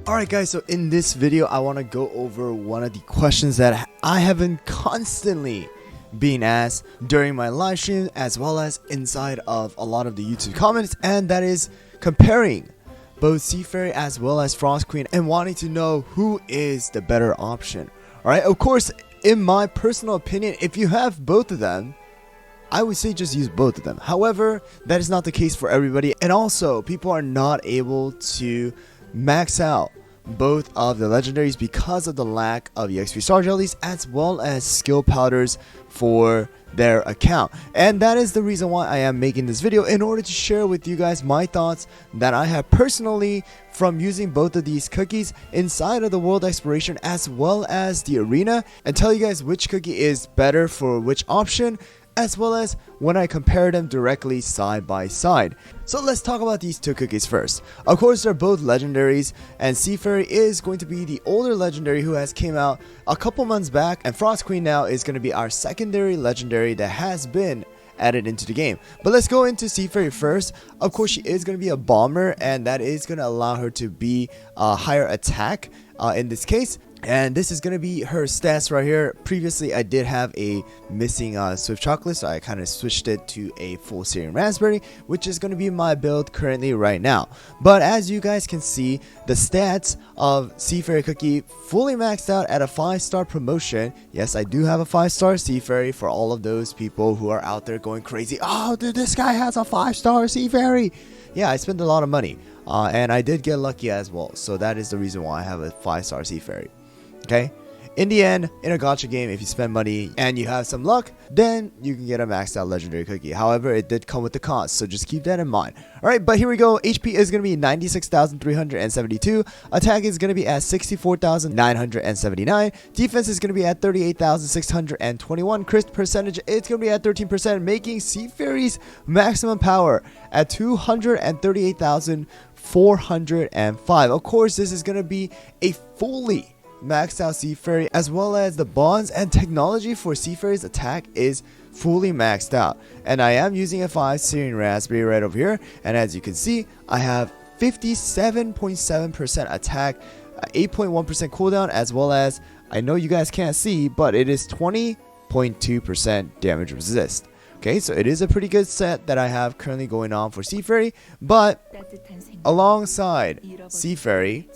Alright guys, so in this video I want to go over one of the questions that I have been constantly being asked during my live stream as well as inside of a lot of the YouTube comments, and that is comparing both Sea Fairy as well as Frost Queen and wanting to know who is the better option. Alright, of course, in my personal opinion, if you have both of them, I would say just use both of them. However, that is not the case for everybody, and also people are not able to max out both of the legendaries because of the lack of EXP star jellies as well as skill powders for their account. And that is the reason why I am making this video, in order to share with you guys my thoughts that I have personally from using both of these cookies inside of the world exploration as well as the arena, and tell you guys which cookie is better for which option, as well as when I compare them directly side by side. So let's talk about these two cookies first. Of course, they're both legendaries, and Sea Fairy is going to be the older legendary who has came out a couple months back, and Frost Queen now is going to be our secondary legendary that has been added into the game. But let's go into Sea Fairy first. Of course, she is going to be a bomber, and that is going to allow her to be a higher attack in this case. And this is going to be her stats right here. Previously, I did have a missing Swift Chocolate, so I kind of switched it to a full Syrian Raspberry, which is going to be my build currently right now. But as you guys can see, the stats of Sea Fairy Cookie fully maxed out at a 5-star promotion. Yes, I do have a 5-star Sea Fairy for all of those people who are out there going crazy. Oh, dude, this guy has a 5-star Sea Fairy. Yeah, I spent a lot of money, and I did get lucky as well. So that is the reason why I have a 5-star Sea Fairy. Okay, in the end, in a gacha game, if you spend money and you have some luck, then you can get a maxed out legendary cookie. However, it did come with the cost, so just keep that in mind. Alright, but here we go. HP is going to be 96,372. Attack is going to be at 64,979. Defense is going to be at 38,621. Crit percentage is going to be at 13%, making Sea Fairy's maximum power at 238,405. Of course, this is going to be a fully maxed out Sea Fairy, as well as the bonds and technology for Sea Fairy's attack is fully maxed out. And I am using a 5 Syrian Raspberry right over here, and as you can see, I have 57.7% attack, 8.1% cooldown, as well as, I know you guys can't see, but it is 20.2% damage resist. Okay, so it is a pretty good set that I have currently going on for Sea Fairy, but alongside Sea Fairy,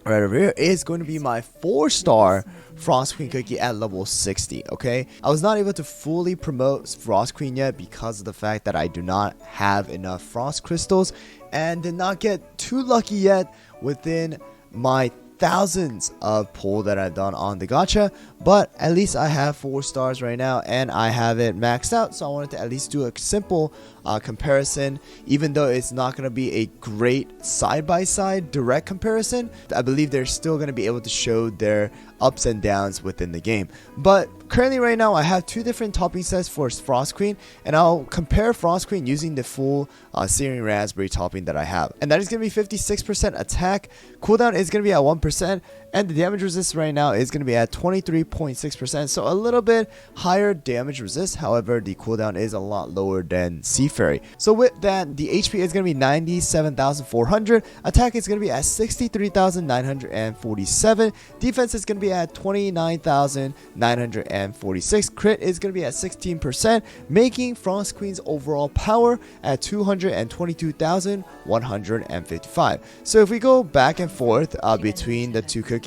right over here, is going to be my 4-star Frost Queen cookie at level 60. Okay, I was not able to fully promote Frost Queen yet because of the fact that I do not have enough Frost Crystals and did not get too lucky yet within my thousands of pull that I've done on the gacha, but at least I have 4 stars right now and I have it maxed out, so I wanted to at least do a simple comparison. Even though it's not going to be a great side-by-side direct comparison, I believe they're still going to be able to show their ups and downs within the game. But currently right now I have 2 different topping sets for Frost Queen, and I'll compare Frost Queen using the full Syrian Raspberry topping that I have, and that is going to be 56% attack, cooldown is going to be at 1%, and the damage resist right now is going to be at 23.6%, so a little bit higher damage resist. However, the cooldown is a lot lower than Sea Fairy. So with that, the HP is going to be 97,400, attack is going to be at 63,947, defense is going to be at 29,946, crit is going to be at 16%, making Frost Queen's overall power at 222,155. So if we go back and forth between the two cookies,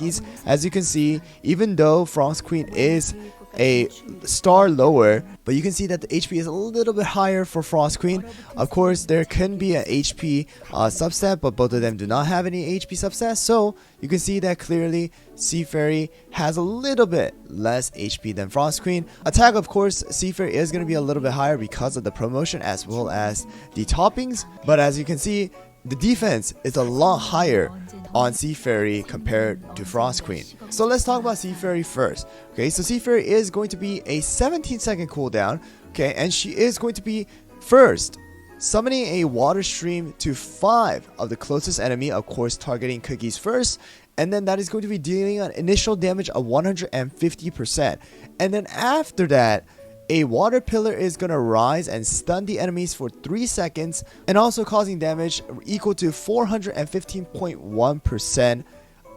as you can see, even though Frost Queen is a star lower, but you can see that the HP is a little bit higher for Frost Queen. Of course, there can be an HP substat, but both of them do not have any HP substats, so you can see that clearly Sea Fairy has a little bit less HP than Frost Queen. Attack, of course, Sea Fairy is going to be a little bit higher because of the promotion as well as the toppings, but as you can see, the defense is a lot higher on Sea Fairy compared to Frost Queen. So let's talk about Sea Fairy first. Okay, so Sea Fairy is going to be a 17-second cooldown. Okay, and she is going to be first summoning a water stream to 5 of the closest enemy, of course targeting cookies first, and then that is going to be dealing an initial damage of 150%. And then after that, a water pillar is going to rise and stun the enemies for 3 seconds, and also causing damage equal to 415.1%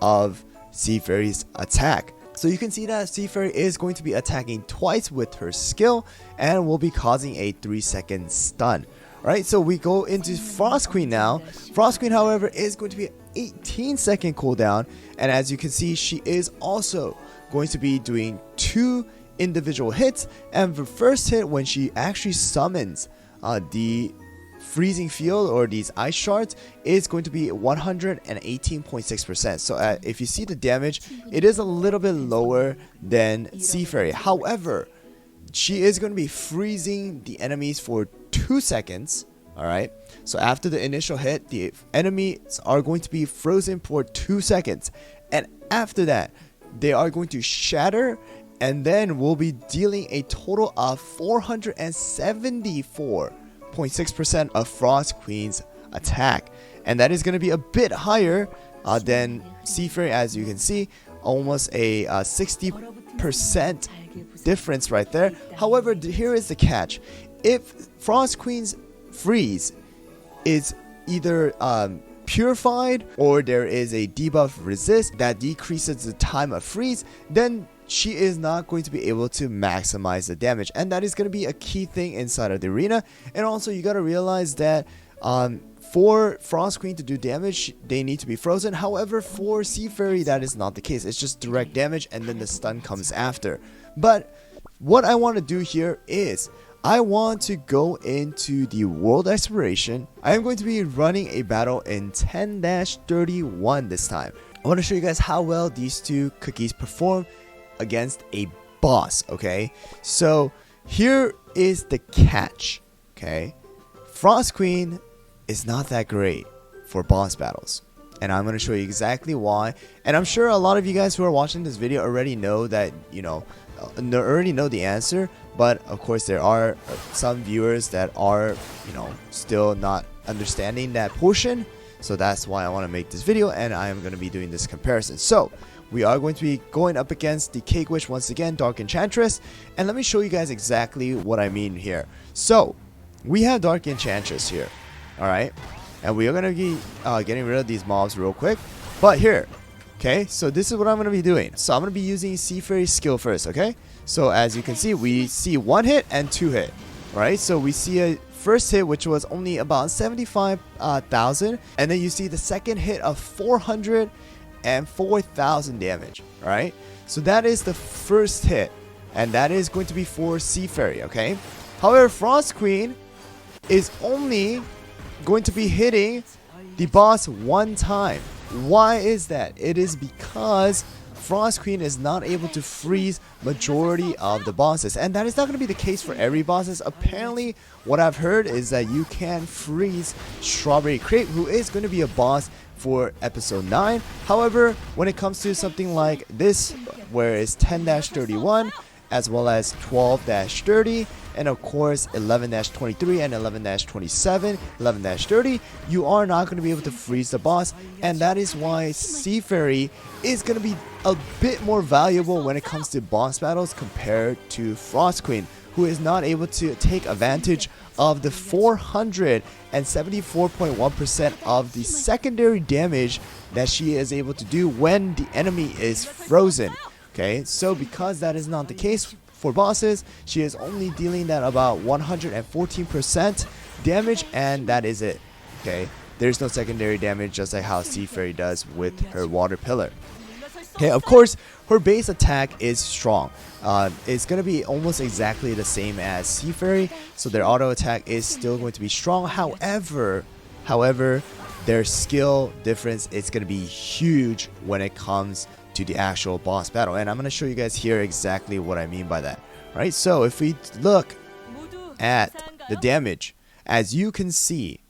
of Sea Fairy's attack. So you can see that Sea Fairy is going to be attacking twice with her skill and will be causing a 3-second stun. Alright, so we go into Frost Queen now. Frost Queen, however, is going to be an 18-second cooldown, and as you can see, she is also going to be doing 2 individual hits, and the first hit, when she actually summons the freezing field or these ice shards, is going to be 118.6%. So if you see the damage, it is a little bit lower than Sea Fairy. However, she is going to be freezing the enemies for 2 seconds. Alright, so after the initial hit, the enemies are going to be frozen for 2 seconds, and after that they are going to shatter, and then we'll be dealing a total of 474.6% of Frost Queen's attack, and that is going to be a bit higher than Sea Fairy. As you can see, almost a 60% difference right there. However, here is the catch: if Frost Queen's freeze is either purified, or there is a debuff resist that decreases the time of freeze, then she is not going to be able to maximize the damage, and that is going to be a key thing inside of the arena. And also, you got to realize that for Frost Queen to do damage, they need to be frozen. However, for Sea Fairy, that is not the case. It's just direct damage, and then the stun comes after. But what I want to do here is I want to go into the world exploration. I am going to be running a battle in 10-31 this time. I want to show you guys how well these two cookies perform against a boss. Okay, so here is the catch. Okay, Frost Queen is not that great for boss battles, and I'm going to show you exactly why. And I'm sure a lot of you guys who are watching this video already know that, already know the answer, but of course there are some viewers that are, still not understanding that portion. So that's why I want to make this video, and I am going to be doing this comparison. So we are going to be going up against the Cake Witch once again, Dark Enchantress, and let me show you guys exactly what I mean here. So we have Dark Enchantress here, alright, and we are going to be getting rid of these mobs real quick. But here, okay, so this is what I'm going to be doing. So I'm going to be using Sea Fairy's skill first, okay? So as you can see, we see 1 hit and 2 hit. Alright, so we see a first hit which was only about 75,000, and then you see the second hit of 404,000 damage. Alright, so that is the first hit, and that is going to be for Sea Fairy, okay? However, Frost Queen is only going to be hitting the boss 1 time. Why is that? It is because Frost Queen is not able to freeze majority of the bosses, and that is not going to be the case for every bosses. Apparently, what I've heard is that you can freeze Strawberry Crepe, who is going to be a boss for episode 9. However, when it comes to something like this, where it's 10-31, as well as 12-30, and of course 11-23 and 11-27, 11-30, you are not going to be able to freeze the boss, and that is why Sea Fairy is going to be a bit more valuable when it comes to boss battles compared to Frost Queen, who is not able to take advantage of the 474.1% of the secondary damage that she is able to do when the enemy is frozen. Okay, so because that is not the case for bosses, she is only dealing that about 114% damage, and that is it. Okay, there's no secondary damage, just like how Sea Fairy does with her water pillar. Okay, of course, her base attack is strong. It's going to be almost exactly the same as Sea Fairy, so their auto attack is still going to be strong. However, their skill difference is going to be huge when it comes to the actual boss battle, and I'm going to show you guys here exactly what I mean by that. Alright, so if we look at the damage, as you can see,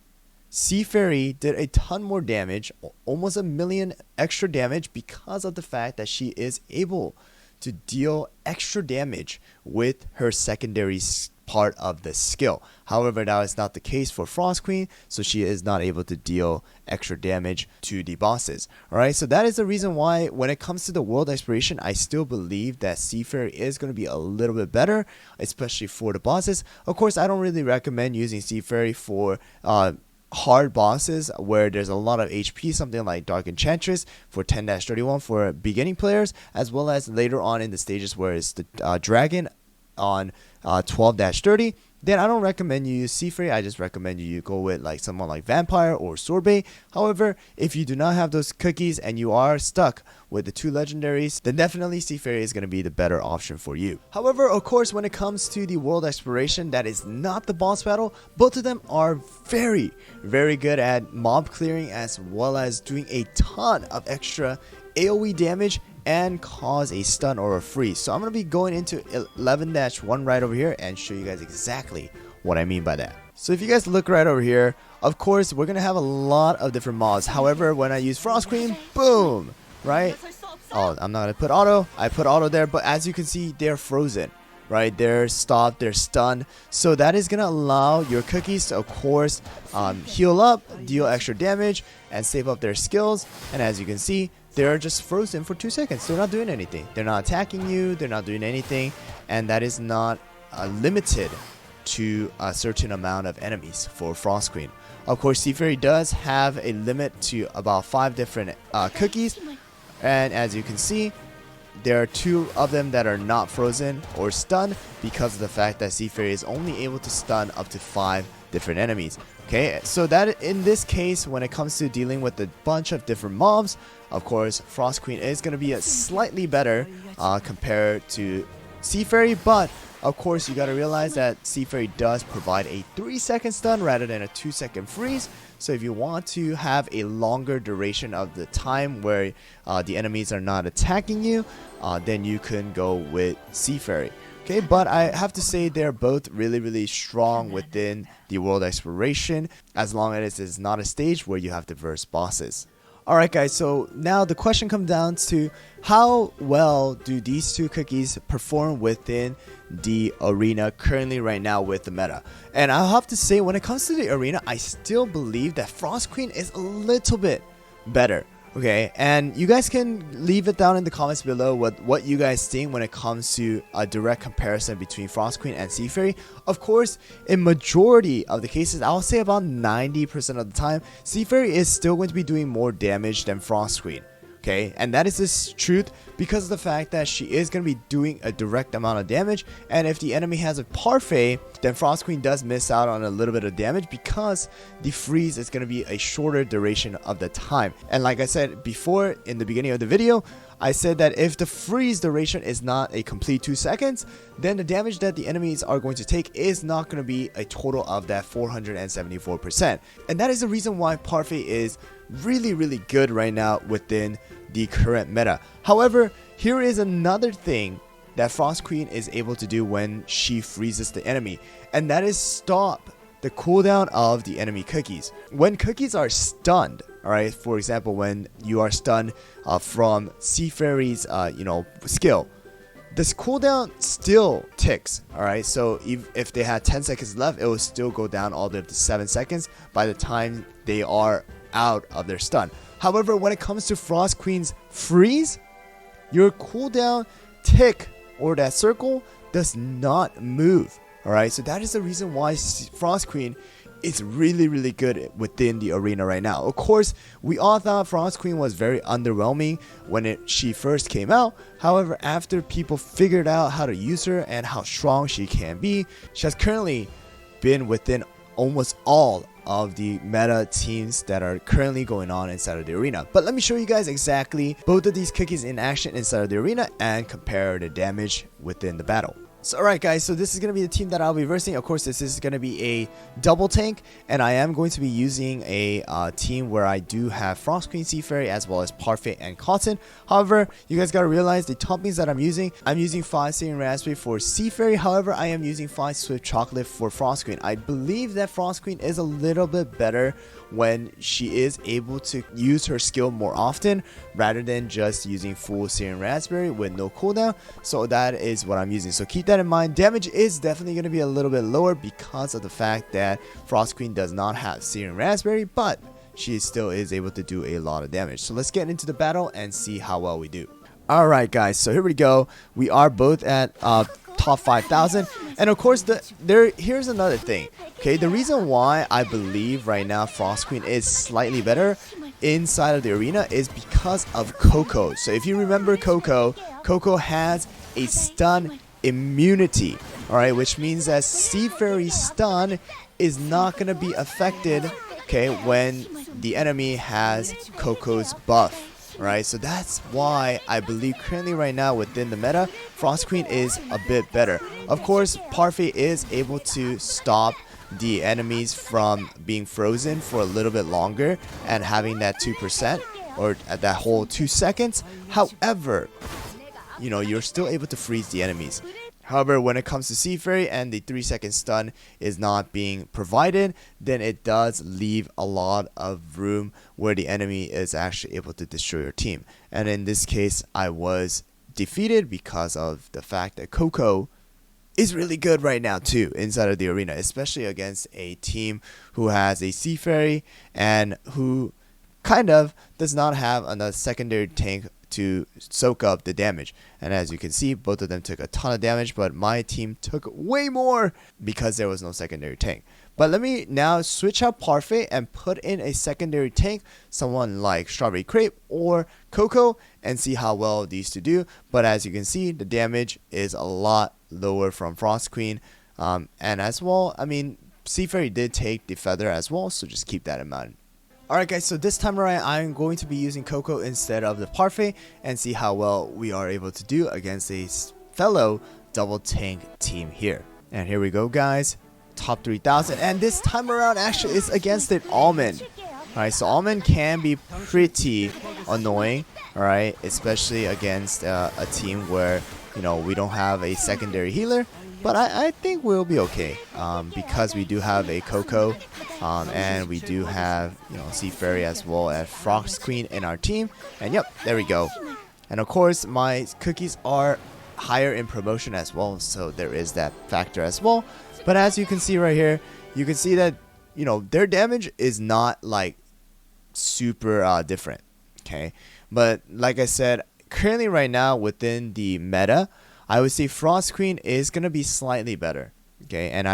Sea Fairy did a ton more damage, almost 1 million extra damage, because of the fact that she is able to deal extra damage with her secondary part of the skill. However, that is not the case for Frost Queen, so she is not able to deal extra damage to the bosses. Alright, so that is the reason why when it comes to the world exploration, I still believe that Sea Fairy is going to be a little bit better, especially for the bosses. Of course, I don't really recommend using Sea Fairy for hard bosses where there's a lot of HP, something like Dark Enchantress for 10-31 for beginning players, as well as later on in the stages where it's the dragon on 12-30, then I don't recommend you use Sea Fairy. I just recommend you go with like someone like Vampire or Sorbet. However, if you do not have those cookies and you are stuck with the 2 legendaries, then definitely Sea Fairy is going to be the better option for you. However, of course, when it comes to the world exploration, that is not the boss battle. Both of them are very, very good at mob clearing as well as doing a ton of extra AoE damage and cause a stun or a freeze. So I'm going to be going into 11-1 right over here and show you guys exactly what I mean by that. So if you guys look right over here, of course we're going to have a lot of different mobs. However, when I use Frost Queen, boom, right? Oh, I'm not going to put auto. I put auto there, but as you can see, they're frozen. Right, they're stopped, they're stunned. So that is going to allow your cookies to, of course, heal up, deal extra damage, and save up their skills. And as you can see, they're just frozen for 2 seconds. They're not doing anything. They're not attacking you. They're not doing anything. And that is not limited to a certain amount of enemies for Frost Queen. Of course, Sea Fairy does have a limit to about 5 different cookies. And as you can see, there are 2 of them that are not frozen or stunned because of the fact that Sea Fairy is only able to stun up to 5 different enemies. Okay, so that in this case, when it comes to dealing with a bunch of different mobs, of course, Frost Queen is going to be a slightly better compared to Sea Fairy, but of course, you got to realize that Sea Fairy does provide a 3-second stun rather than a 2-second freeze. So if you want to have a longer duration of the time where the enemies are not attacking you, then you can go with Sea Fairy. Okay, but I have to say they're both really, really strong within the world exploration, as long as it's not a stage where you have to verse bosses. Alright guys, so now the question comes down to how well do these 2 cookies perform within the arena currently right now with the meta. And I'll have to say, when it comes to the arena, I still believe that Frost Queen is a little bit better. Okay, and you guys can leave it down in the comments below what you guys think when it comes to a direct comparison between Frost Queen and Sea Fairy. Of course, in majority of the cases, I'll say about 90% of the time, Sea Fairy is still going to be doing more damage than Frost Queen. Okay, and that is the truth because of the fact that she is going to be doing a direct amount of damage, and if the enemy has a parfait, then Frost Queen does miss out on a little bit of damage because the freeze is going to be a shorter duration of the time. And like I said before in the beginning of the video, I said that if the freeze duration is not a complete 2 seconds, then the damage that the enemies are going to take is not going to be a total of that 474%. And that is the reason why Parfait is really, really good right now within the current meta. However, here is another thing that Frost Queen is able to do when she freezes the enemy, and that is stop the cooldown of the enemy cookies. When cookies are stunned, alright, for example, when you are stunned from Sea Fairy's skill, this cooldown still ticks. Alright, so if they had 10 seconds left, it will still go down all the way up to 7 seconds by the time they are out of their stun. However, when it comes to Frost Queen's freeze, your cooldown tick or that circle does not move. Alright, so that is the reason why Frost Queen is really, really good within the arena right now. Of course, we all thought Frost Queen was very underwhelming when she first came out. However, after people figured out how to use her and how strong she can be, she has currently been within almost all of the meta teams that are currently going on inside of the arena. But let me show you guys exactly both of these cookies in action inside of the arena and compare the damage within the battle. So alright guys, so this is going to be the team that I'll be versing. Of course, this is going to be a double tank, and I am going to be using a team where I do have Frost Queen, Sea Fairy, as well as Parfait and Cotton. However, you guys got to realize the toppings that I'm using 5 Searing Raspberry for Sea Fairy. However, I am using 5 Swift Chocolate for Frost Queen. I believe that Frost Queen is a little bit better when she is able to use her skill more often rather than just using full Searing Raspberry with no cooldown. So that is what I'm using. So keep that in mind. Damage is definitely going to be a little bit lower because of the fact that Frost Queen does not have Searing Raspberry, but she still is able to do a lot of damage. So let's get into the battle and see how well we do. Alright guys, so here we go. We are both at top top 5,000. And of course, here's another thing. Okay, the reason why I believe right now Frost Queen is slightly better inside of the arena is because of Coco. So if you remember Coco has a stun immunity, alright, which means that Sea Fairy stun is not going to be affected, okay, when the enemy has Coco's buff. Right, so that's why I believe currently right now within the meta, Frost Queen is a bit better. Of course, Parfait is able to stop the enemies from being frozen for a little bit longer and having that 2% or at that whole 2 seconds. However, you know, you're still able to freeze the enemies. However, when it comes to Sea Fairy and the 3-second stun is not being provided, then it does leave a lot of room where the enemy is actually able to destroy your team. And in this case, I was defeated because of the fact that Coco is really good right now too inside of the arena, especially against a team who has a Sea Fairy and who kind of does not have a secondary tank to soak up the damage. And as you can see, both of them took a ton of damage, but my team took way more because there was no secondary tank. But let me now switch out Parfait and put in a secondary tank, someone like Strawberry Crepe or Coco, and see how well these two do. But as you can see, the damage is a lot lower from Frost Queen, and as well, I mean, Sea Fairy did take the feather as well, so just keep that in mind. Alright guys, so this time around I'm going to be using Coco instead of the Parfait and see how well we are able to do against a fellow double tank team here. And here we go guys, top 3,000, and this time around actually it's against an Almond. Alright, so Almond can be pretty annoying, alright, especially against a team where, you know, we don't have a secondary healer. But I think we'll be okay because we do have a Coco and we do have, you know, Sea Fairy as well as Frost Queen in our team. And yep, there we go. And of course, my cookies are higher in promotion as well, so there is that factor as well. But as you can see right here, you can see that, you know, their damage is not like super different, okay? But like I said, currently right now within the meta, I would say Frost Queen is going to be slightly better. Okay, and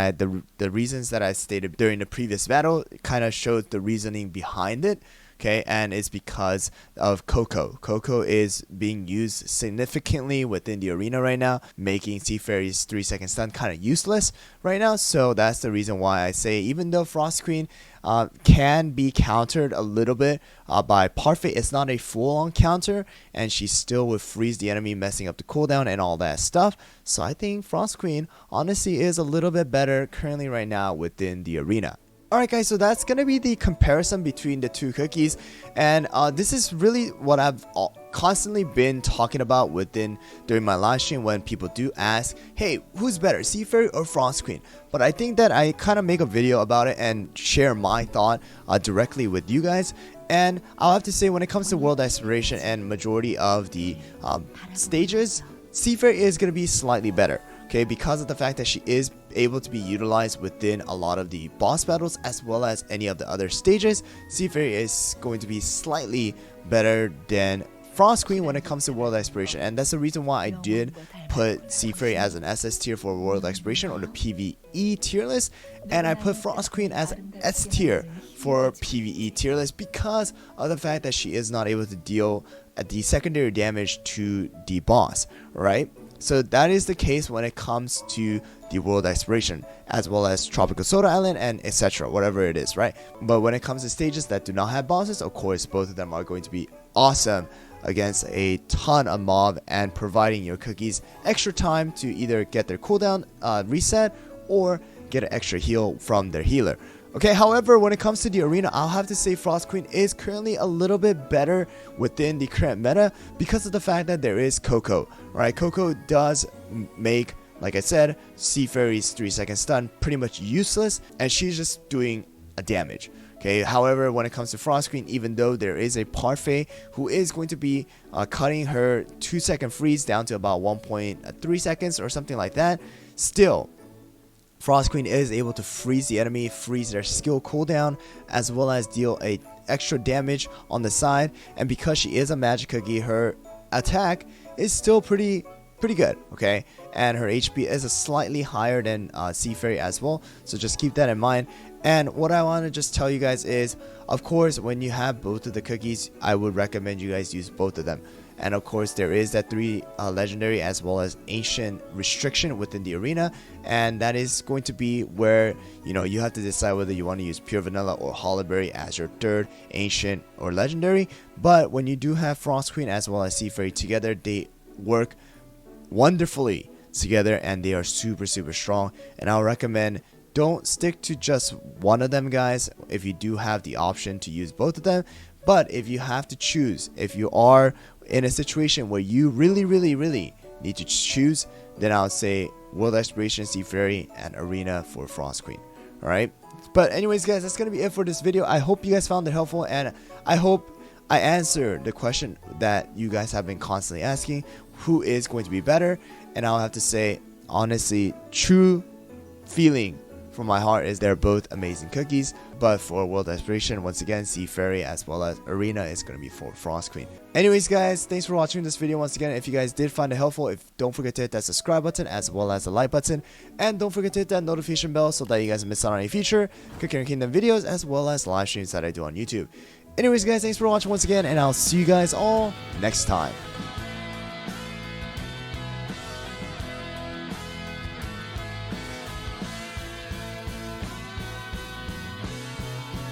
the reasons that I stated during the previous battle kind of showed the reasoning behind it. Okay, and it's because of Coco. Coco is being used significantly within the arena right now, making Sea Fairy's 3-second stun kind of useless right now. So that's the reason why I say even though Frost Queen can be countered a little bit by Parfait, it's not a full-on counter, and she still would freeze the enemy, messing up the cooldown and all that stuff. So I think Frost Queen honestly is a little bit better currently right now within the arena. Alright guys, so that's going to be the comparison between the two cookies, and this is really what I've constantly been talking about during my live stream when people do ask, hey, who's better, Sea Fairy or Frost Queen? But I think that I kind of make a video about it and share my thought directly with you guys. And I'll have to say, when it comes to World Exploration and majority of the stages, Sea Fairy is going to be slightly better. Okay, because of the fact that she is able to be utilized within a lot of the boss battles as well as any of the other stages, Sea Fairy is going to be slightly better than Frost Queen when it comes to World Exploration. And that's the reason why I did put Sea Fairy as an SS tier for World Exploration on the PvE tier list, and I put Frost Queen as an S tier for PvE tier list because of the fact that she is not able to deal the secondary damage to the boss, right? So that is the case when it comes to the World Exploration, as well as Tropical Soda Island and etc, whatever it is, right? But when it comes to stages that do not have bosses, of course both of them are going to be awesome against a ton of mob and providing your cookies extra time to either get their cooldown reset or get an extra heal from their healer. Okay, however, when it comes to the arena, I'll have to say Frost Queen is currently a little bit better within the current meta because of the fact that there is Coco, right? Coco does make, like I said, Sea Fairy's 3-second stun pretty much useless, and she's just doing a damage. Okay, however, when it comes to Frost Queen, even though there is a Parfait who is going to be cutting her 2-second freeze down to about 1.3 seconds or something like that, still, Frost Queen is able to freeze the enemy, freeze their skill cooldown, as well as deal a extra damage on the side. And because she is a magic cookie, her attack is still pretty good, okay? and her HP is a slightly higher than Sea Fairy as well, so just keep that in mind. And what I want to just tell you guys is, of course, when you have both of the cookies, I would recommend you guys use both of them. And of course, there is that 3 legendary as well as ancient restriction within the arena, and that is going to be where you have to decide whether you want to use pure vanilla or Hollyberry as your 3rd ancient or legendary. But when you do have Frost Queen as well as Sea Fairy together, they work wonderfully together and they are super strong. And I'll recommend, don't stick to just one of them, guys, if you do have the option to use both of them. But if you have to choose, if you are in a situation where you really need to choose, then I would say World Exploration, Sea Fairy, and Arena for Frost Queen. Alright, but anyways guys, that's gonna be it for this video. I hope you guys found it helpful, and I hope I answered the question that you guys have been constantly asking, who is going to be better. And I'll have to say, honestly, true feeling from my heart is they're both amazing cookies. But for World Exploration, once again, Sea Fairy as well as Arena is going to be for Frost Queen. Anyways guys, thanks for watching this video once again. If you guys did find it helpful, don't forget to hit that subscribe button as well as the like button, and don't forget to hit that notification bell so that you guys miss out on any future Cooking Kingdom videos as well as live streams that I do on YouTube. Anyways guys, thanks for watching once again, and I'll see you guys all next time.